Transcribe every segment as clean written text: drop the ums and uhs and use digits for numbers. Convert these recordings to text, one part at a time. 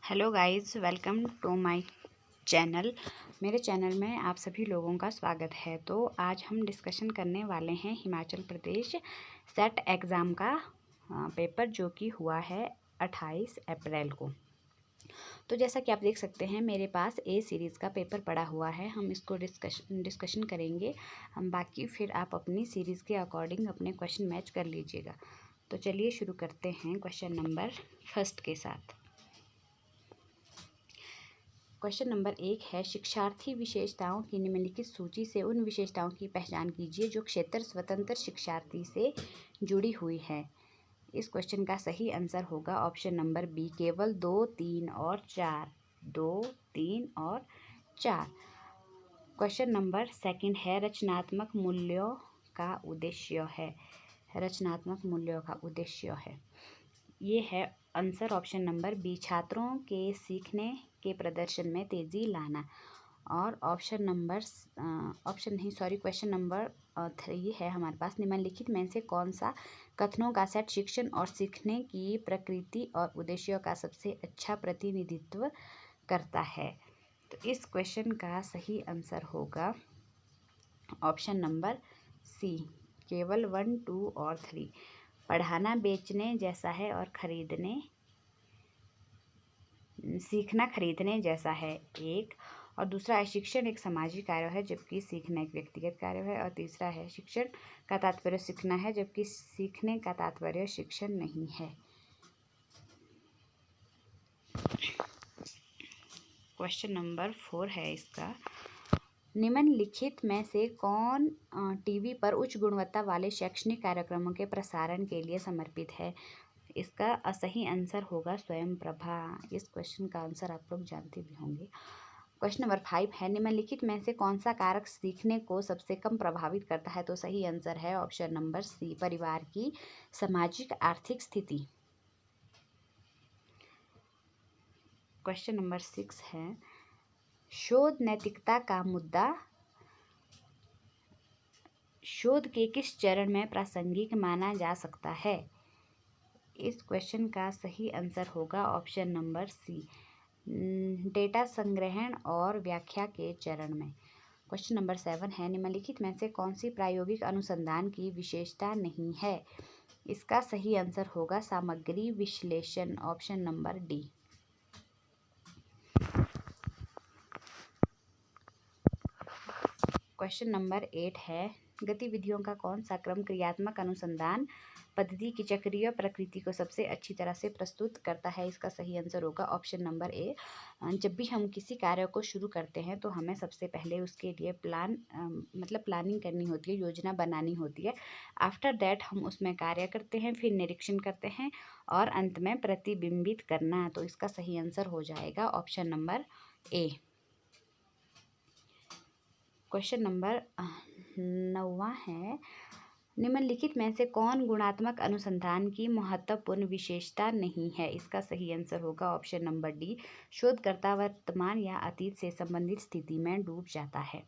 Hello guys, welcome to my channel. मेरे channel में आप सभी लोगों का स्वागत है। तो आज हम डिस्कशन करने वाले हैं हिमाचल प्रदेश सेट एग्ज़ाम का पेपर जो कि हुआ है 28 अप्रैल को। तो जैसा कि आप देख सकते हैं मेरे पास ए सीरीज़ का पेपर पड़ा हुआ है। हम इसको डिस्कशन करेंगे। हम बाकी फिर आप अपनी सीरीज़ के अकॉर्डिंग अपने क्वेश्चन मैच कर लीजिएगा। तो चलिए शुरू करते हैं क्वेश्चन नंबर फर्स्ट के साथ। क्वेश्चन नंबर 1 है, शिक्षार्थी विशेषताओं की निम्नलिखित सूची से उन विशेषताओं की पहचान कीजिए जो क्षेत्र स्वतंत्र शिक्षार्थी से जुड़ी हुई है। इस क्वेश्चन का सही आंसर होगा ऑप्शन नंबर बी, केवल 2, 3 और 4। 2, 3 और 4। क्वेश्चन नंबर सेकंड है, रचनात्मक मूल्यों का उद्देश्य है। रचनात्मक मूल्यों का उद्देश्य है, ये है आंसर ऑप्शन नंबर बी, छात्रों के सीखने के प्रदर्शन में तेज़ी लाना। और क्वेश्चन नंबर 3 है हमारे पास, निम्नलिखित में से कौन सा कथनों का सेट शिक्षण और सीखने की प्रकृति और उद्देश्यों का सबसे अच्छा प्रतिनिधित्व करता है। तो इस क्वेश्चन का सही आंसर होगा ऑप्शन नंबर सी, केवल 1, 2 और 3। पढ़ाना बेचने जैसा है और सीखना खरीदने जैसा है एक। और दूसरा है, शिक्षण एक सामाजिक कार्य है जबकि सीखना एक व्यक्तिगत कार्य है। और तीसरा है, शिक्षण का तात्पर्य सीखना है जबकि सीखने का तात्पर्य शिक्षण नहीं है। क्वेश्चन नंबर 4 है इसका, निम्नलिखित में से कौन टीवी पर उच्च गुणवत्ता वाले शैक्षणिक कार्यक्रमों के प्रसारण के लिए समर्पित है। इसका सही आंसर होगा स्वयं प्रभा। इस क्वेश्चन का आंसर आप लोग जानते भी होंगे। क्वेश्चन नंबर 5 है, निम्नलिखित में से कौन सा कारक सीखने को सबसे कम प्रभावित करता है। तो सही आंसर है ऑप्शन नंबर सी, परिवार की सामाजिक आर्थिक स्थिति। क्वेश्चन नंबर 6 है, शोध नैतिकता का मुद्दा शोध के किस चरण में प्रासंगिक माना जा सकता है। इस क्वेश्चन का सही आंसर होगा ऑप्शन नंबर सी, डेटा संग्रहण और व्याख्या के चरण में। क्वेश्चन नंबर 7 है, निम्नलिखित में से कौन सी प्रायोगिक अनुसंधान की विशेषता नहीं है। इसका सही आंसर होगा सामग्री विश्लेषण, option number D. Question number 8 है, गतिविधियों का कौन सा क्रम क्रियात्मक अनुसंधान पद्धति की चक्रीय प्रकृति को सबसे अच्छी तरह से प्रस्तुत करता है। इसका सही आंसर होगा ऑप्शन नंबर ए। जब भी हम किसी कार्य को शुरू करते हैं तो हमें सबसे पहले उसके लिए प्लानिंग करनी होती है, योजना बनानी होती है। आफ्टर दैट हम उसमें कार्य करते हैं, फिर निरीक्षण करते हैं और अंत में प्रतिबिंबित करना। तो इसका सही आंसर हो जाएगा ऑप्शन नंबर ए। क्वेश्चन नंबर 9 है, निम्नलिखित में से कौन गुणात्मक अनुसंधान की महत्वपूर्ण विशेषता नहीं है। इसका सही आंसर होगा ऑप्शन नंबर डी, शोधकर्ता वर्तमान या अतीत से संबंधित स्थिति में डूब जाता है।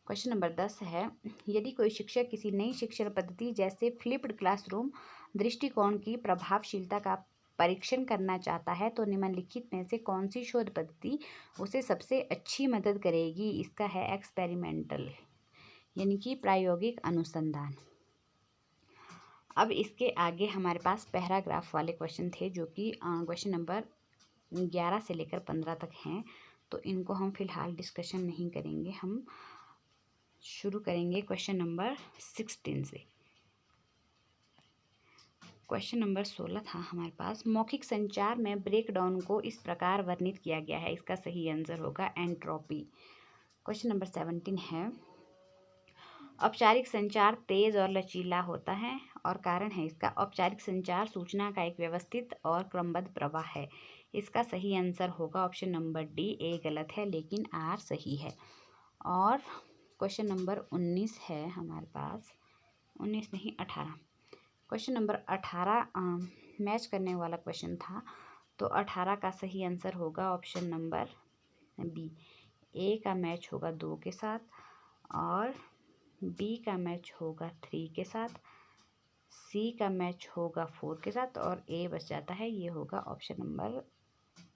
क्वेश्चन नंबर 10 है, यदि कोई शिक्षक किसी नई शिक्षण पद्धति जैसे फ्लिप्ड क्लासरूम दृष्टिकोण की प्रभावशीलता का परीक्षण करना चाहता है तो निम्नलिखित में से कौन सी शोध पद्धति उसे सबसे अच्छी मदद करेगी। इसका है एक्सपेरिमेंटल, यानी कि प्रायोगिक अनुसंधान। अब इसके आगे हमारे पास पैराग्राफ वाले क्वेश्चन थे जो कि क्वेश्चन नंबर 11 से लेकर 15 तक हैं। तो इनको हम फिलहाल डिस्कशन नहीं करेंगे, हम शुरू करेंगे क्वेश्चन नंबर 16 से। क्वेश्चन नंबर 16 था हमारे पास, मौखिक संचार में ब्रेकडाउन को इस प्रकार वर्णित किया गया है। इसका सही आंसर होगा एंट्रोपी। क्वेश्चन नंबर 17 है, औपचारिक संचार तेज और लचीला होता है और कारण है इसका, औपचारिक संचार सूचना का एक व्यवस्थित और क्रमबद्ध प्रवाह है। इसका सही आंसर होगा ऑप्शन नंबर डी, ए गलत है लेकिन आर सही है। और क्वेश्चन नंबर 19 है हमारे पास, 19 नहीं 18। क्वेश्चन नंबर 18 मैच करने वाला क्वेश्चन था। तो 18 का सही आंसर होगा ऑप्शन नंबर बी, ए का मैच होगा 2 के साथ और बी का मैच होगा 3 के साथ, सी का मैच होगा 4 के साथ और ए बच जाता है, ये होगा ऑप्शन नंबर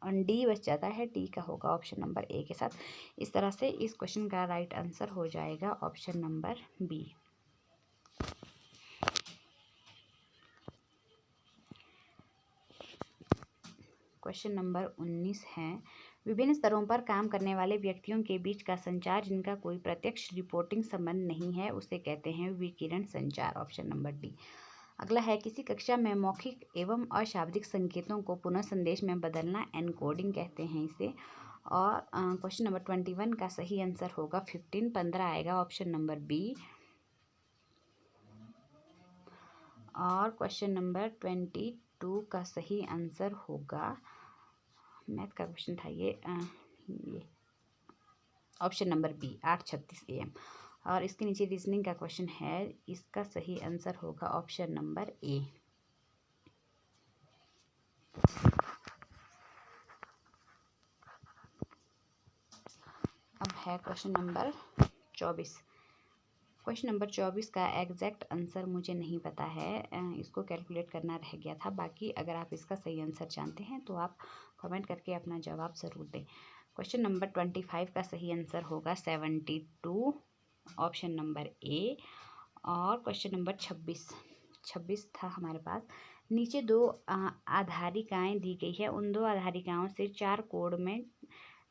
डी बच जाता है, डी का होगा ऑप्शन नंबर ए के साथ। इस तरह से इस क्वेश्चन का राइट आंसर हो जाएगा option number B. Question number 19 है, विभिन्न स्तरों पर काम करने वाले व्यक्तियों के बीच का संचार जिनका कोई प्रत्यक्ष रिपोर्टिंग संबंध नहीं है उसे कहते हैं विकिरण संचार, ऑप्शन नंबर डी। अगला है, किसी कक्षा में मौखिक एवं अशाब्दिक संकेतों को पुनः संदेश में बदलना एनकोडिंग कहते हैं इसे। और क्वेश्चन नंबर 21 का सही आंसर होगा 15 आएगा ऑप्शन नंबर बी। और क्वेश्चन नंबर 22 का सही आंसर होगा, मैथ का क्वेश्चन था ये ऑप्शन नंबर बी 8:36 AM। और इसके नीचे रीजनिंग का क्वेश्चन है, इसका सही आंसर होगा ऑप्शन नंबर ए। अब है क्वेश्चन नंबर 24। क्वेश्चन नंबर 24 का एग्जैक्ट आंसर मुझे नहीं पता है, इसको कैलकुलेट करना रह गया था। बाकी अगर आप इसका सही आंसर जानते हैं तो आप कमेंट करके अपना जवाब ज़रूर दें। क्वेश्चन नंबर 25 का सही आंसर होगा 72, ऑप्शन नंबर ए। और क्वेश्चन नंबर 26 था हमारे पास, नीचे दो आधारिकाएँ दी गई है, उन दो आधारिकाओं से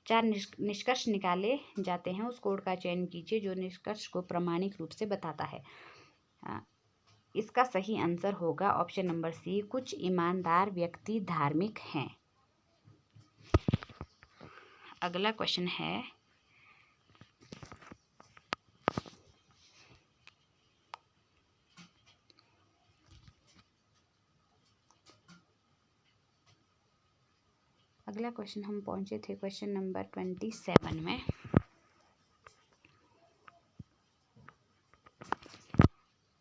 चार निष्कर्ष निकाले जाते हैं, उस कोड का चयन कीजिए जो निष्कर्ष को प्रामाणिक रूप से बताता है। इसका सही आंसर होगा ऑप्शन नंबर सी, कुछ ईमानदार व्यक्ति धार्मिक हैं। अगला क्वेश्चन है, अगला क्वेश्चन हम पहुंचे थे क्वेश्चन नंबर 27 में।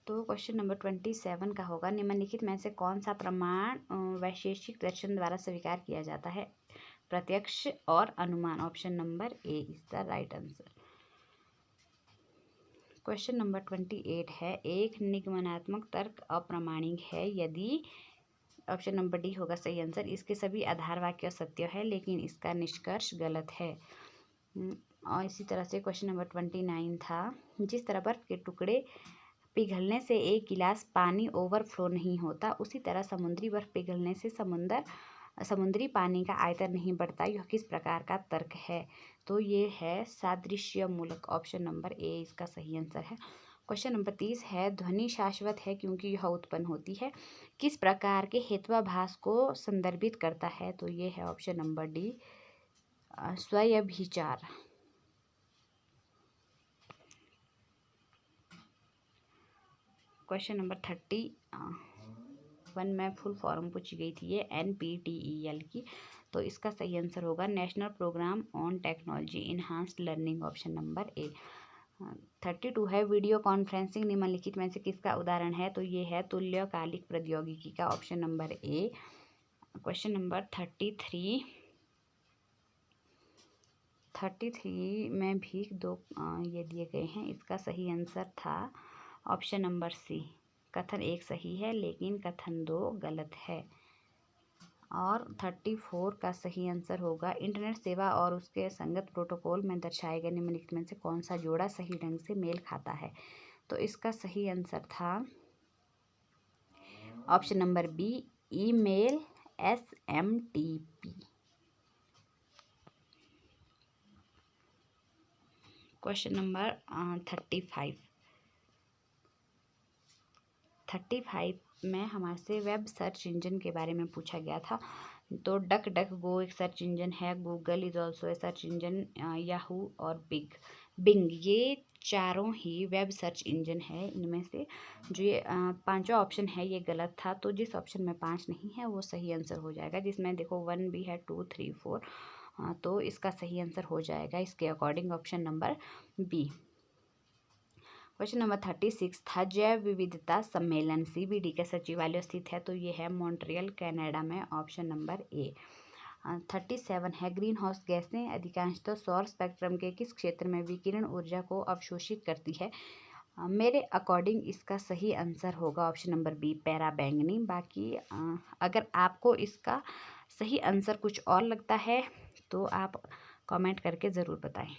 तो क्वेश्चन नंबर 27 का होगा, निम्नलिखित में से कौन सा प्रमाण वैशेषिक दर्शन द्वारा स्वीकार किया जाता है, प्रत्यक्ष और अनुमान, option number A is the right answer. Question number 28 है, एक निगमनात्मक तर्क अप्रामाणिक है यदि, ऑप्शन नंबर डी होगा सही आंसर, इसके सभी आधार वाक्य सत्य है लेकिन इसका निष्कर्ष गलत है। और इसी तरह से क्वेश्चन नंबर 29 था, जिस तरह बर्फ के टुकड़े पिघलने से एक गिलास पानी ओवरफ्लो नहीं होता, उसी तरह समुद्री बर्फ पिघलने से समुद्री पानी का आयतन नहीं बढ़ता, यह किस प्रकार का तर्क है। तो ये है सादृश्य मूलक, ऑप्शन नंबर ए इसका सही आंसर है। क्वेश्चन नंबर 30 है, ध्वनि शाश्वत है क्योंकि यह उत्पन्न होती है, किस प्रकार के हेत्वाभास को संदर्भित करता है। तो ये है ऑप्शन नंबर डी, स्वयभिचार। क्वेश्चन नंबर 31 में फुल फॉर्म पूछी गई थी ये NPTEL की, तो इसका सही आंसर होगा national programme on technology enhanced learning, option number A. 32 है, वीडियो कॉन्फ्रेंसिंग निम्नलिखित में से किसका उदाहरण है। तो ये है तुल्यकालिक प्रौद्योगिकी का, ऑप्शन नंबर ए। क्वेश्चन नंबर 33 में भी दो ये दिए गए हैं, इसका सही आंसर था ऑप्शन नंबर सी, कथन एक सही है लेकिन कथन 2 गलत है। और 34 का सही आंसर होगा, इंटरनेट सेवा और उसके संगत प्रोटोकॉल में दर्शाए गए निम्नलिखित में से कौन सा जोड़ा सही ढंग से मेल खाता है। तो इसका सही आंसर था option number B, email SMTP। Question number 35 में हमारे से वेब सर्च इंजन के बारे में पूछा गया था। तो डक गो एक सर्च इंजन है, Google is also a search engine, Yahoo और बिंग ये चारों ही वेब सर्च इंजन है। इनमें से जो ये पांचवा ऑप्शन है ये गलत था, तो जिस ऑप्शन में 5 नहीं है वो सही आंसर हो जाएगा, जिसमें देखो 1 भी है, 2, 3, 4, तो इसका सही आंसर हो जाएगा इसके according option number B. Question number 36 था, जैव विविधता सम्मेलन CBD के सचिवालय स्थित है। तो ये है मॉन्ट्रियल कनाडा में, ऑप्शन नंबर ए। 37 है, ग्रीन हाउस गैसें अधिकांशतः सौर स्पेक्ट्रम के किस क्षेत्र में विकिरण ऊर्जा को अवशोषित करती है। मेरे अकॉर्डिंग इसका सही आंसर होगा ऑप्शन नंबर बी, पैरा बैंगनी। बाकी अगर आपको इसका सही आंसर कुछ और लगता है तो आप कमेंट करके ज़रूर बताएं।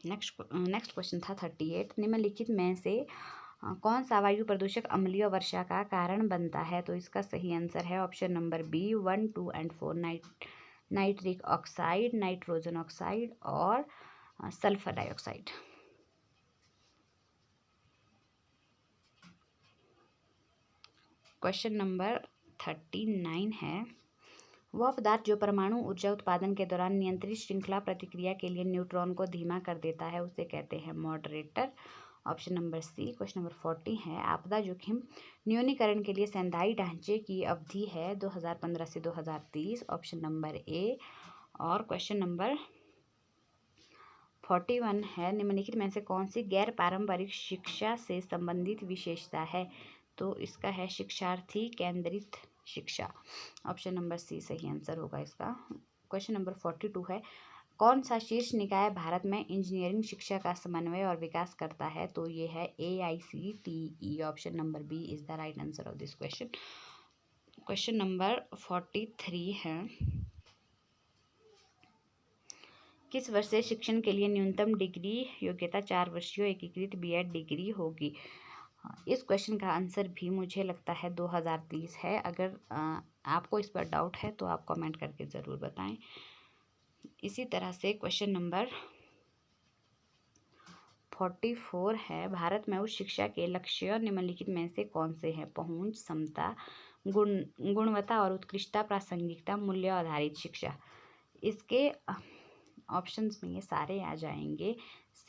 नेक्स्ट क्वेश्चन था 38। निम्नलिखित में से कौन सा वायु प्रदूषक अम्लीय वर्षा का कारण बनता है? तो इसका सही आंसर है option number B 1, 2 and 4, nitric oxide, nitrogen oxide और सल्फर डाइऑक्साइड। क्वेश्चन नंबर 39 है, वह पदार्थ जो परमाणु ऊर्जा उत्पादन के दौरान नियंत्रित श्रृंखला प्रतिक्रिया के लिए न्यूट्रॉन को धीमा कर देता है, उसे कहते हैं moderator. Option number C. Question number 40 है, आपदा जोखिम न्यूनीकरण के लिए सैंधाई ढांचे की अवधि है 2015 से 2030। ऑप्शन नंबर ए। और क्वेश्चन नंबर 41 है, निम्नलिखित में से कौन सी गैर पारंपरिक शिक्षा से संबंधित विशेषता है? तो इसका है शिक्षार्थी केंद्रित शिक्षा। ऑप्शन नंबर सी सही आंसर होगा इसका। क्वेश्चन नंबर 42 है, कौन सा शीर्ष निकाय भारत में इंजीनियरिंग शिक्षा का समन्वय और विकास करता है? तो ये है AICTE। Option number B is the right answer of this question. Question number 43 है, किस वर्ष से शिक्षण के लिए न्यूनतम डिग्री योग्यता 4 वर्षीय एकीकृत B.Ed डिग्री होगी? इस क्वेश्चन का आंसर भी मुझे लगता है 2030 है। अगर आपको इस पर डाउट है तो आप कमेंट करके ज़रूर बताएं। इसी तरह से क्वेश्चन नंबर 44 है, भारत में उच्च शिक्षा के लक्ष्य निम्नलिखित में से कौन से हैं? पहुंच, समता, गुणवत्ता और उत्कृष्टता, प्रासंगिकता, मूल्य आधारित शिक्षा। इसके ऑप्शंस में ये सारे आ जाएंगे,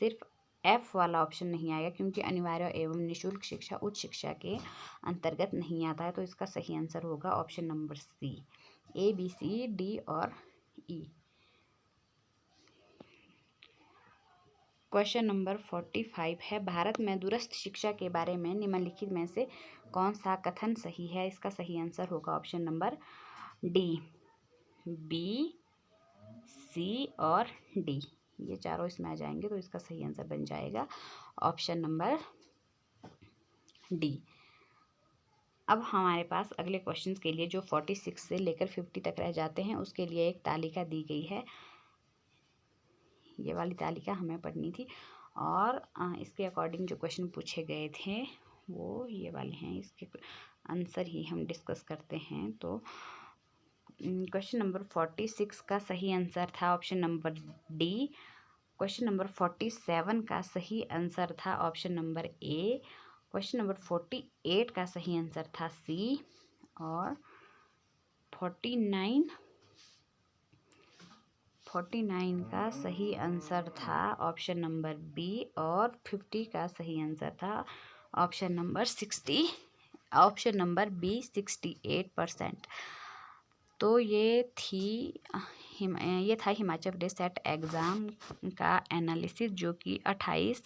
सिर्फ F वाला ऑप्शन नहीं आएगा क्योंकि अनिवार्य एवं निःशुल्क शिक्षा उच्च शिक्षा के अंतर्गत नहीं आता है। तो इसका सही आंसर होगा option number C, A, B, C, D और E। क्वेश्चन नंबर 45 है, भारत में दूरस्थ शिक्षा के बारे में निम्नलिखित में से कौन सा कथन सही है? इसका सही आंसर होगा option number D, B, C और D। ये चारों इसमें आ जाएंगे तो इसका सही आंसर बन जाएगा ऑप्शन नंबर डी। अब हमारे पास अगले क्वेश्चंस के लिए जो 46 से लेकर 50 तक रह जाते हैं उसके लिए एक तालिका दी गई है। ये वाली तालिका हमें पढ़नी थी और इसके अकॉर्डिंग जो क्वेश्चन पूछे गए थे वो ये वाले हैं। इसके आंसर ही हम डिस्कस करते हैं। तो क्वेश्चन नंबर 46 का सही आंसर था option number D. Question number 47 का सही आंसर था ऑप्शन नंबर ए। क्वेश्चन नंबर 48 का सही आंसर था सी और 49 का सही आंसर था ऑप्शन नंबर बी और 50 का सही आंसर था option number 60, option number B 68%। तो ये था हिमाचल प्रदेश सेट एग्ज़ाम का एनालिसिस जो कि 28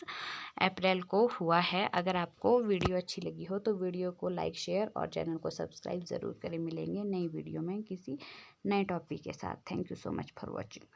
अप्रैल को हुआ है। अगर आपको वीडियो अच्छी लगी हो तो वीडियो को लाइक, शेयर और चैनल को सब्सक्राइब ज़रूर करें। मिलेंगे नई वीडियो में किसी नए टॉपिक के साथ। Thank you so much for watching.